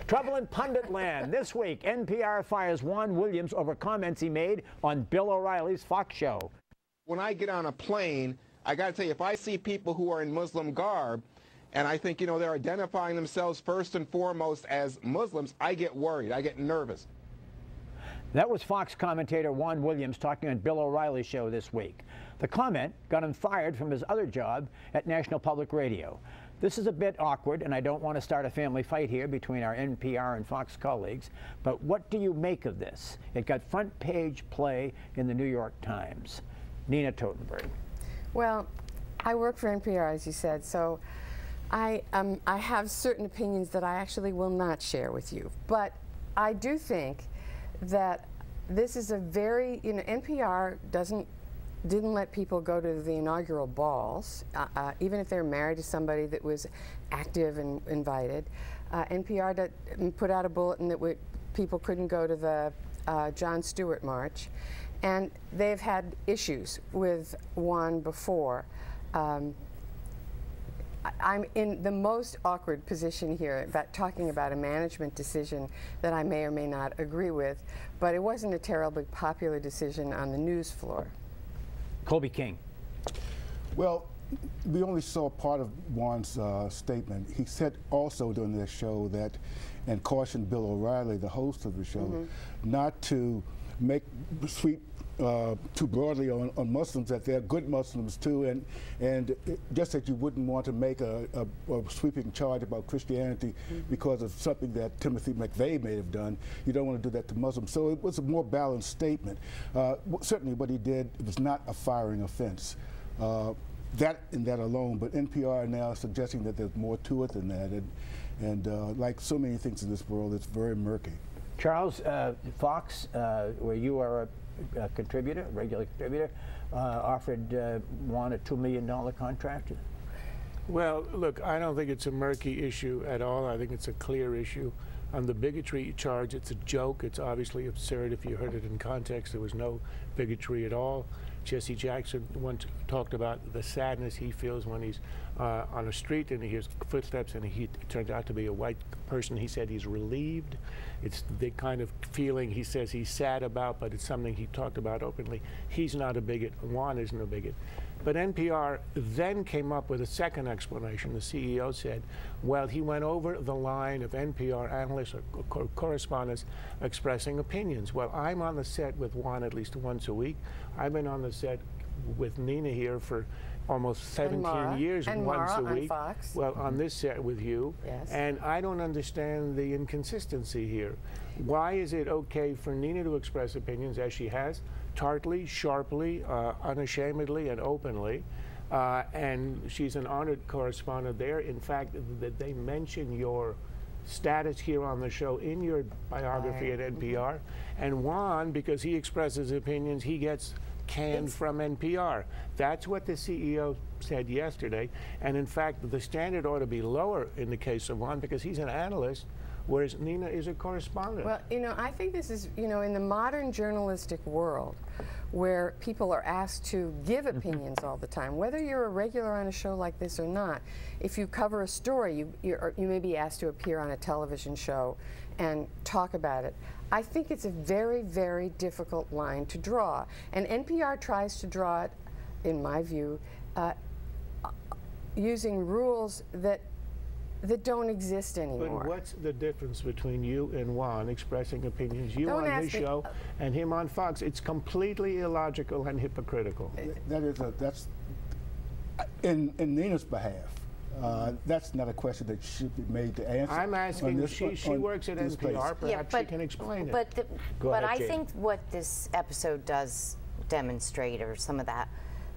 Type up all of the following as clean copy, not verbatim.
Trouble in pundit land. This week, NPR fires Juan Williams over comments he made on Bill O'Reilly's Fox show. When I get on a plane, I got to tell you, if I see people who are in Muslim garb, and I think, they're identifying themselves first and foremost as Muslims, I get worried. I get nervous. That was Fox commentator Juan Williams talking on Bill O'Reilly's show this week. The comment got him fired from his other job at National Public Radio. This is a bit awkward, and I don't want to start a family fight here between our NPR and Fox colleagues, but what do you make of this? It got front page play in the New York Times. Nina Totenberg. Well, I work for NPR, as you said, so I have certain opinions that I actually will not share with you. But I do think that this is a very, NPR didn't let people go to the inaugural balls, even if they're married to somebody that was active and invited. NPR put out a bulletin that people couldn't go to the Jon Stewart March. And they've had issues with Juan before. I'm in the most awkward position here about talking about a management decision that I may or may not agree with, but it wasn't a terribly popular decision on the news floor. Colby King. Well, we only saw part of Juan's statement. He said also during the show that, and cautioned Bill O'Reilly, the host of the show, not to sweep too broadly on Muslims, that they're good Muslims too, and just that you wouldn't want to make a sweeping charge about Christianity because of something that Timothy McVeigh may have done. You don't want to do that to Muslims. So it was a more balanced statement. Certainly what he did was not a firing offense. That alone, but NPR now is suggesting that there's more to it than that, and like so many things in this world, it's very murky. Charles, Fox, where you are a contributor, a regular contributor, offered Juan a $2 million contract. Well, look, I don't think it's a murky issue at all. I think it's a clear issue. On the bigotry charge, it's a joke. It's obviously absurd. If you heard it in context, there was no bigotry at all. Jesse Jackson once talked about the sadness he feels when he's on a street and he hears footsteps and he turns out to be a white person. He said he's relieved. It's the kind of feeling he says he's sad about, but it's something he talked about openly. He's not a bigot. Juan isn't a bigot. But NPR then came up with a second explanation. The CEO said, well, he went over the line of NPR analysts or correspondents expressing opinions. Well, I'm on the set with Juan at least once a week. I've been on the set with Nina here for almost 17 years, and once Mara a week. On Fox. Well, on this set with you. Yes. And I don't understand the inconsistency here. Why is it okay for Nina to express opinions as she has, tartly, sharply, unashamedly, and openly? And she's an honored correspondent there. In fact, that they mention your status here on the show in your biography at NPR. And Juan, because he expresses opinions, he gets canned from NPR. That's what the CEO said yesterday. And in fact, the standard ought to be lower in the case of Juan because he's an analyst, whereas Nina is a correspondent. Well, I think this is, in the modern journalistic world where people are asked to give opinions all the time, whether you're a regular on a show like this or not, if you cover a story, you may be asked to appear on a television show and talk about it. I think it's a very, very difficult line to draw. And NPR tries to draw it, in my view, using rules that don't exist anymore. But what's the difference between you and Juan expressing opinions, you on his show and him on Fox? It's completely illogical and hypocritical. That's in Nina's behalf. That's not a question that should be made to answer. I'm asking, she works at NPR, perhaps she can explain it. But I think what this episode does demonstrate, or some of that,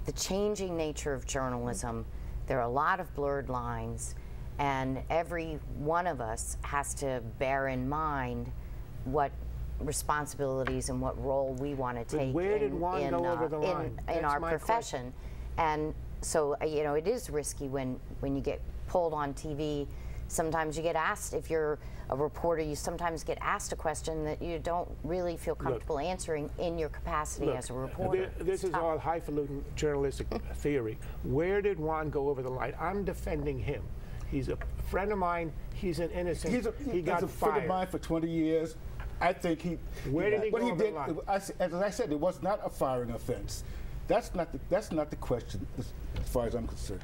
the changing nature of journalism, there are a lot of blurred lines, and every one of us has to bear in mind what responsibilities and what role we want to take in our profession. And so, it is risky when you get pulled on TV. Sometimes you get asked, if you're a reporter, you sometimes get asked a question that you don't really feel comfortable answering in your capacity as a reporter. This is all highfalutin journalistic theory. Where did Juan go over the line? I'm defending him. He's a friend of mine. He's an innocent. He got a friend of fired. mine for 20 years. I think he. Where did he what go he over did, the line? as I said, it was not a firing offense. That's not the question, as far as I'm concerned.